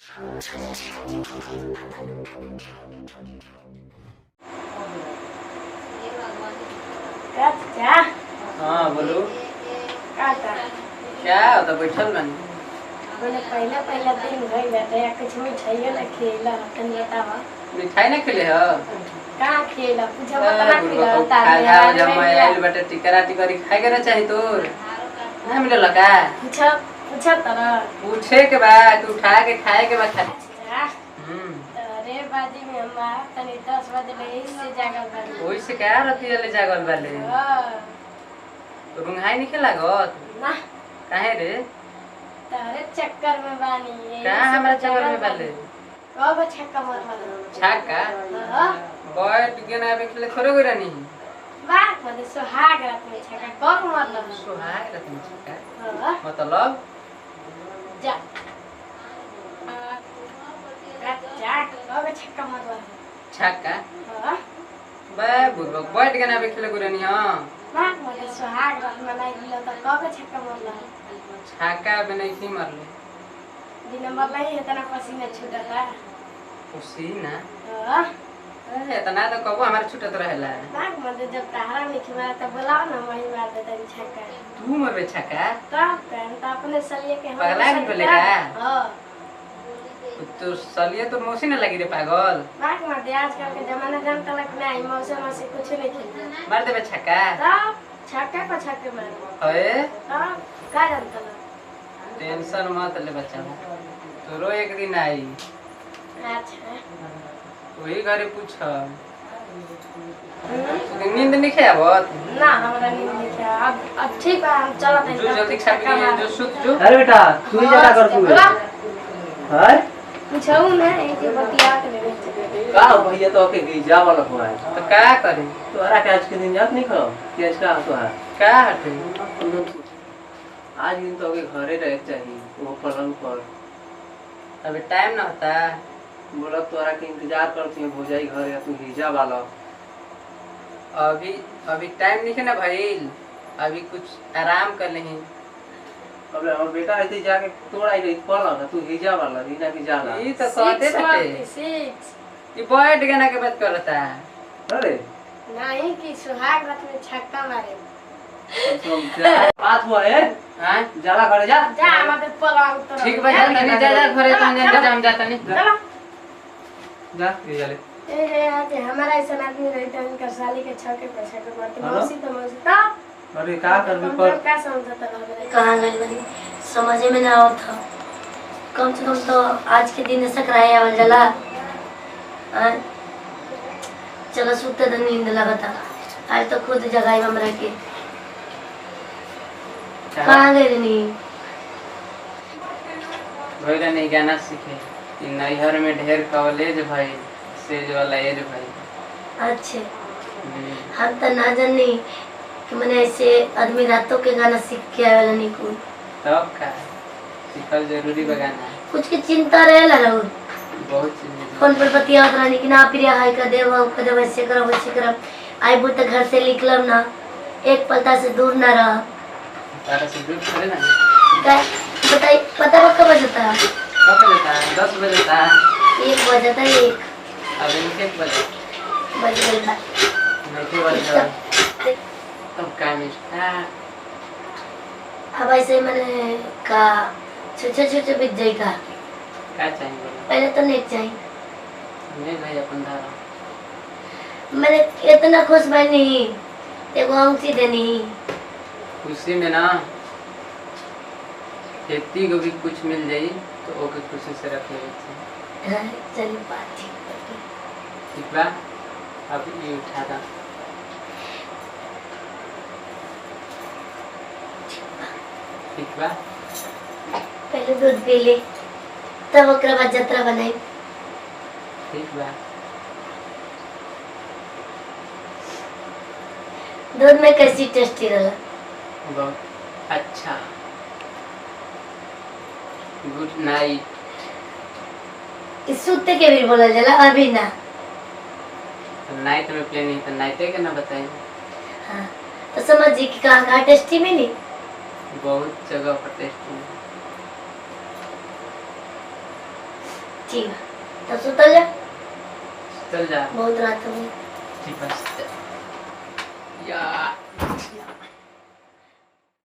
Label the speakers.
Speaker 1: क्या?
Speaker 2: हाँ बोलो।
Speaker 1: क्या था?
Speaker 2: क्या होता बैठल बनी?
Speaker 1: बोले पहला दिन गई बेटा या कुछ मिठाइयो ना खेला तन बतावा।
Speaker 2: मिठाई ना खेले हो?
Speaker 1: कहाँ खेला? पूछा मत ना खेला
Speaker 2: खाजा जब मैं आइल बेटा टिकरा टिकरी खाए के ना चाही तोर ना मिलल का?
Speaker 1: पूछा तरा
Speaker 2: पूछे के बा तू उठा के खाए के बा खा।
Speaker 1: अरे बाजी में हम तनी 10 बजे ले से जागल बानी।
Speaker 2: ओई से क्या रति ले जागल बाले? रुंघाई नहीं खेला गत?
Speaker 1: ना
Speaker 2: काहे रे?
Speaker 1: तारे चक्कर में बानी।
Speaker 2: का हमरा चक्कर में बाले?
Speaker 1: कब छक्का मारला?
Speaker 2: छक्का?
Speaker 1: हां
Speaker 2: बैठ के ना बे खेले थोड़े गरा नहीं।
Speaker 1: बात मत सुहाग रात में छक्का कब मारला?
Speaker 2: सुहाग रात में छक्का?
Speaker 1: हां
Speaker 2: मतलब
Speaker 1: जा चाट कब छक्का मारला?
Speaker 2: छक्का?
Speaker 1: हां
Speaker 2: बे बुरबक बैठ के ना बे खेले गरा नहीं हां।
Speaker 1: बात मत सुहाग रात में नहीं दिला त कब छक्का मारला?
Speaker 2: छक्का बे नहीं थी मारले।
Speaker 1: दिन मरला ही इतना पसीना छूटता।
Speaker 2: पसीना?
Speaker 1: हां
Speaker 2: इतना तो कबो हमारे छूटत रहेला।
Speaker 1: बात मत जब तारा में खिला त बुलाओ ना वही मार देता छक्का।
Speaker 2: तू मरबे छक्का?
Speaker 1: तो अपने सलिए के हम
Speaker 2: पगला नहीं बोले का?
Speaker 1: हां
Speaker 2: तो सलिए तो मौसी न लगी रे पागल।
Speaker 1: बात मत आजकल के जमाना जानता लग नहीं मौसम से कुछ नहीं खेलता।
Speaker 2: मार देबे छक्का?
Speaker 1: तब छक्का पर छक्के मार।
Speaker 2: ओए
Speaker 1: तब का जानता लग?
Speaker 2: टेंशन मत ले बच्चा। तोरो एक दिन आई।
Speaker 1: अच्छा
Speaker 2: वही घरे पूछ। नींद नहीं खेबत?
Speaker 1: ना हमरा नींद नहीं किया। अब ठीक है हम चलत हैं।
Speaker 2: जो जल्दी खा पी जो सुत जो।
Speaker 3: अरे बेटा तू ही जगह कर तू है
Speaker 1: पूछऊ ना ए जे बतिया के ले
Speaker 3: का भैया तो के गिजा वाला हुआ है
Speaker 2: तो क्या करी?
Speaker 3: तोरा के आज के दिन याद नहीं खाओ कि आज का तो है
Speaker 2: क्या हटे?
Speaker 3: आज दिन तो के घरे रहे चाहिए वो पलंग पर।
Speaker 2: अभी टाइम ना होता।
Speaker 3: बोला तोरा के इंतजार करती है भौजाई घर या तू हिजा वाला।
Speaker 2: अभी टाइम नहीं है ना भइल। अभी कुछ आराम कर लेही।
Speaker 3: अब हमर बेटा ऐसे जाके तोड़ आई रही पलंग तू हिजा वाला रीना की जाला।
Speaker 2: ई तो कहते थे। ये बैठ के ना के बात करता है।
Speaker 3: अरे
Speaker 1: नहीं कि सुहाग रात में छक्का मारे।
Speaker 3: बात हुआ है
Speaker 2: हां
Speaker 3: जाला घरे जा
Speaker 1: जा हमारे पलंग तो
Speaker 2: ठीक बा जा तनी जा घरे तनी जा हम जाता नहीं।
Speaker 1: चलो
Speaker 3: जा ये जाले
Speaker 1: ए आके हमारा ऐसा आदमी रहता है उनका साली के छक्के पे छक्के मारते मौसी तो मौसी ता
Speaker 3: अरे का करबे पर
Speaker 1: क्या समझता रह
Speaker 4: कहाँ गई बनी समझे में ना आवत था। कम से कम तो आज के दिन ऐसा कराया आवल जला। चलो सुते तो नींद लगता। आज तो खुद जगाई हमरा के। कहाँ गई रही?
Speaker 2: भइला नहीं गाना सीखे। इ नैहर में ढेर कॉलेज भाई सेज वाला एज भाई।
Speaker 4: अच्छे हम तो ना जानी कि मैंने ऐसे आदमी रातों के गाना सीख के आवेला नहीं को।
Speaker 2: तब का सीखल जरूरी बगाना।
Speaker 4: कुछ की चिंता रहेला रहू।
Speaker 2: बहुत चीज
Speaker 4: फोन पर बतियावत रहनी कि ना प्रिया हाय कर देव वैसे करब वैसे करब। आई बुत घर से निकलब ना एक पलता से दूर ना रह।
Speaker 2: तारा से दूर करे ना।
Speaker 4: क्या बताइए पता कब बजता?
Speaker 2: कब बजता है? 10 बजे था।
Speaker 4: 1 बजता है। 1
Speaker 2: अब 1 बजे
Speaker 4: बज गई था।
Speaker 2: नहीं बजे तब का मिस्टा।
Speaker 4: अब ऐसे मैंने का छोटे बीत जाए का।
Speaker 2: क्या चाहिए बोलो?
Speaker 4: पहले तो नेट चाहिए।
Speaker 2: नहीं भाई अपन धारा
Speaker 4: मैंने इतना खुश बनी एगो अंगूठी देनी।
Speaker 2: खुशी में ना खेती को भी कुछ मिल जाई तो ओके खुशी से रख ले।
Speaker 4: चलिए बात
Speaker 2: ठीक बा। अब ये उठा दा। ठीक बा।
Speaker 4: पहले दूध पी ले तब ओकरा बाद जतरा बनाई।
Speaker 2: ठीक बा।
Speaker 4: दूध में कैसी टेस्टी रहा?
Speaker 2: बहुत अच्छा। Good night.
Speaker 4: इस सुते के भी बोला जला अभी ना।
Speaker 2: नाइट में प्लानिंग तो नाइटे के ना बताएं।
Speaker 4: हाँ तो समझिए कि कहाँ टेस्टी मिली।
Speaker 2: बहुत जगह पर टेस्टी
Speaker 4: ठीक है तब सुतल जा
Speaker 2: चल जा
Speaker 4: बहुत रात हो गई
Speaker 2: ठीक है या